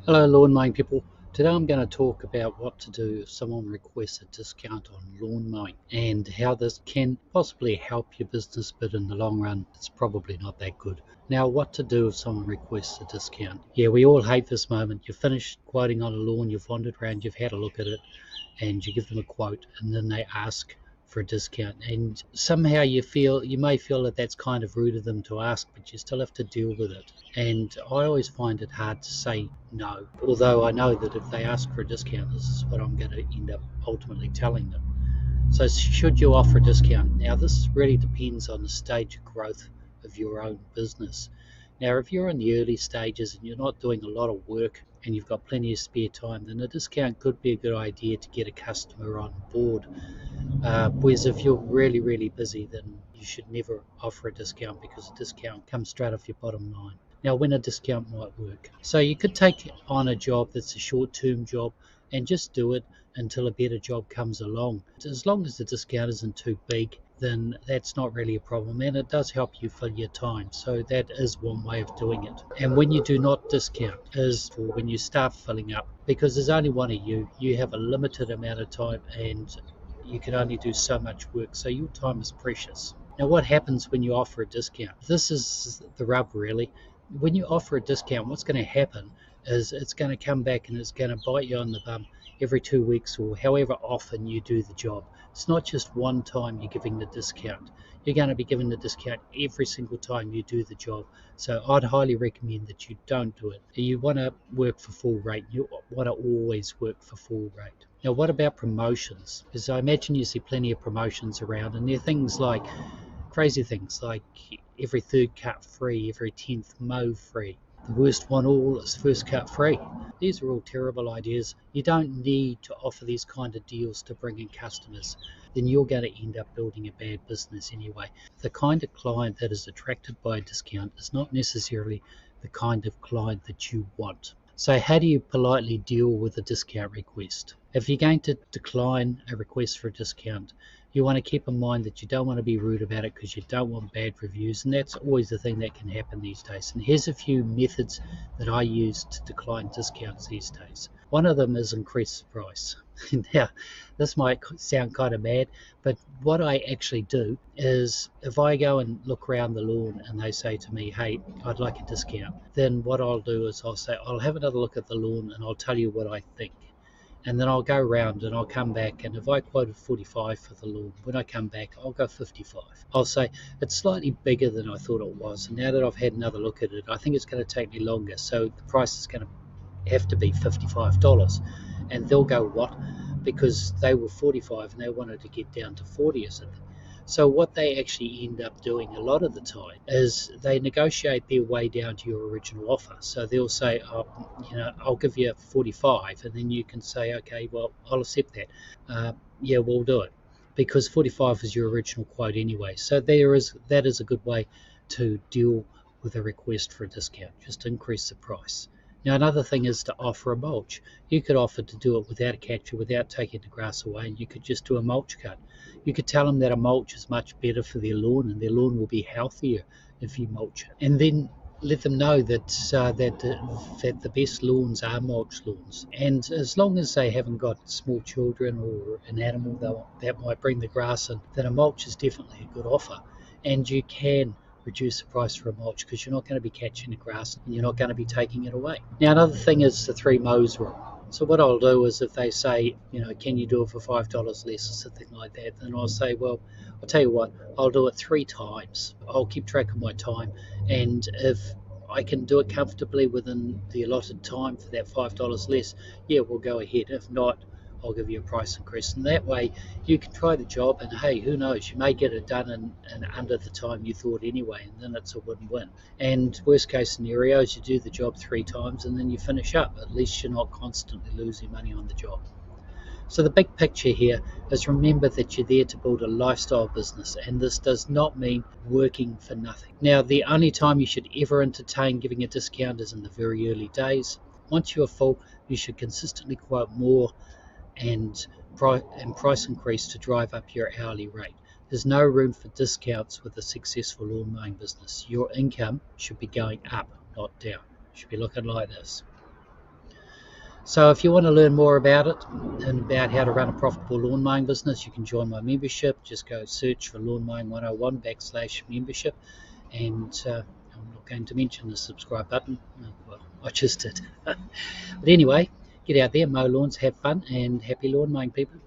Hello, lawn mowing people. Today I'm going to talk about what to do if someone requests a discount on lawn mowing and how this can possibly help your business, but in the long run, it's probably not that good. Now, what to do if someone requests a discount? Yeah, we all hate this moment. You've finished quoting on a lawn, you've wandered around, you've had a look at it, and you give them a quote, and then they ask for a discount, and somehow you may feel that that's kind of rude of them to ask, but you still have to deal with it. And I always find it hard to say no, although I know that if they ask for a discount, this is what I'm going to end up ultimately telling them. So should you offer a discount? Now, this really depends on the stage of growth of your own business. Now, if you're in the early stages and you're not doing a lot of work and you've got plenty of spare time, then a discount could be a good idea to get a customer on board. Whereas if you're really, really busy, then you should never offer a discount because a discount comes straight off your bottom line. Now, when a discount might work. So you could take on a job that's a short-term job and just do it until a better job comes along. As long as the discount isn't too big, then that's not really a problem, and it does help you fill your time. So that is one way of doing it. And when you do not discount is for when you start filling up, because there's only one of you have a limited amount of time and you can only do so much work, so your time is precious. Now, what happens when you offer a discount? This is the rub, really. When you offer a discount, what's going to happen is it's going to come back and it's going to bite you on the bum every 2 weeks or however often you do the job. It's not just one time you're giving the discount. You're going to be giving the discount every single time you do the job. So I'd highly recommend that you don't do it. You want to work for full rate. You want to always work for full rate. Now, what about promotions? Because I imagine you see plenty of promotions around, and they're things like crazy things like every third cut free, every 10th mow free. The worst one all is first cut free. These are all terrible ideas. You don't need to offer these kind of deals to bring in customers. Then you're going to end up building a bad business anyway. The kind of client that is attracted by a discount is not necessarily the kind of client that you want. So how do you politely deal with a discount request? If you're going to decline a request for a discount, you want to keep in mind that you don't want to be rude about it because you don't want bad reviews, and that's always the thing that can happen these days. And here's a few methods that I use to decline discounts these days. One of them is increase the price. Now, this might sound kind of mad, but what I actually do is if I go and look around the lawn and they say to me, hey, I'd like a discount, then what I'll do is I'll say, I'll have another look at the lawn and I'll tell you what I think. And then I'll go round and I'll come back, and if I quoted 45 for the lawn, when I come back I'll go 55. I'll say it's slightly bigger than I thought it was, and now that I've had another look at it, I think it's going to take me longer, so the price is going to have to be $55. And they'll go, what? Because they were 45 and they wanted to get down to 40 or something. So what they actually end up doing a lot of the time is they negotiate their way down to your original offer. So they'll say, oh, I'll give you 45, and then you can say, okay, well, I'll accept that. Yeah, we'll do it, because 45 is your original quote anyway. So that is a good way to deal with a request for a discount. Just increase the price. Now, another thing is to offer a mulch. You could offer to do it without a catcher, without taking the grass away, and you could just do a mulch cut. You could tell them that a mulch is much better for their lawn, and their lawn will be healthier if you mulch it. And then let them know that the best lawns are mulch lawns. And as long as they haven't got small children or an animal that might bring the grass in, then a mulch is definitely a good offer. And you can reduce the price for a mulch because you're not going to be catching the grass and you're not going to be taking it away. Now, another thing is the three mows rule. So what I'll do is if they say, can you do it for $5 less or something like that, then I'll say, well, I'll tell you what, I'll do it 3 times. I'll keep track of my time, and if I can do it comfortably within the allotted time for that $5 less, yeah, we'll go ahead. If not, I'll give you a price increase. And that way you can try the job, and hey, who knows, you may get it done in under the time you thought anyway, and then it's a win-win. And worst case scenarios, you do the job 3 times and then you finish up. At least you're not constantly losing money on the job. So the big picture here is, remember that you're there to build a lifestyle business, and this does not mean working for nothing. Now, the only time you should ever entertain giving a discount is in the very early days. Once you are full, you should consistently quote more and price increase to drive up your hourly rate. There's no room for discounts with a successful lawn mowing business. Your income should be going up, not down. It should be looking like this. So if you want to learn more about it and about how to run a profitable lawn mowing business, you can join my membership. Just go search for Lawn Mowing 101 / membership. And I'm not going to mention the subscribe button. Well, I just did. But anyway, get out there, mow lawns, have fun, and happy lawn mowing, people.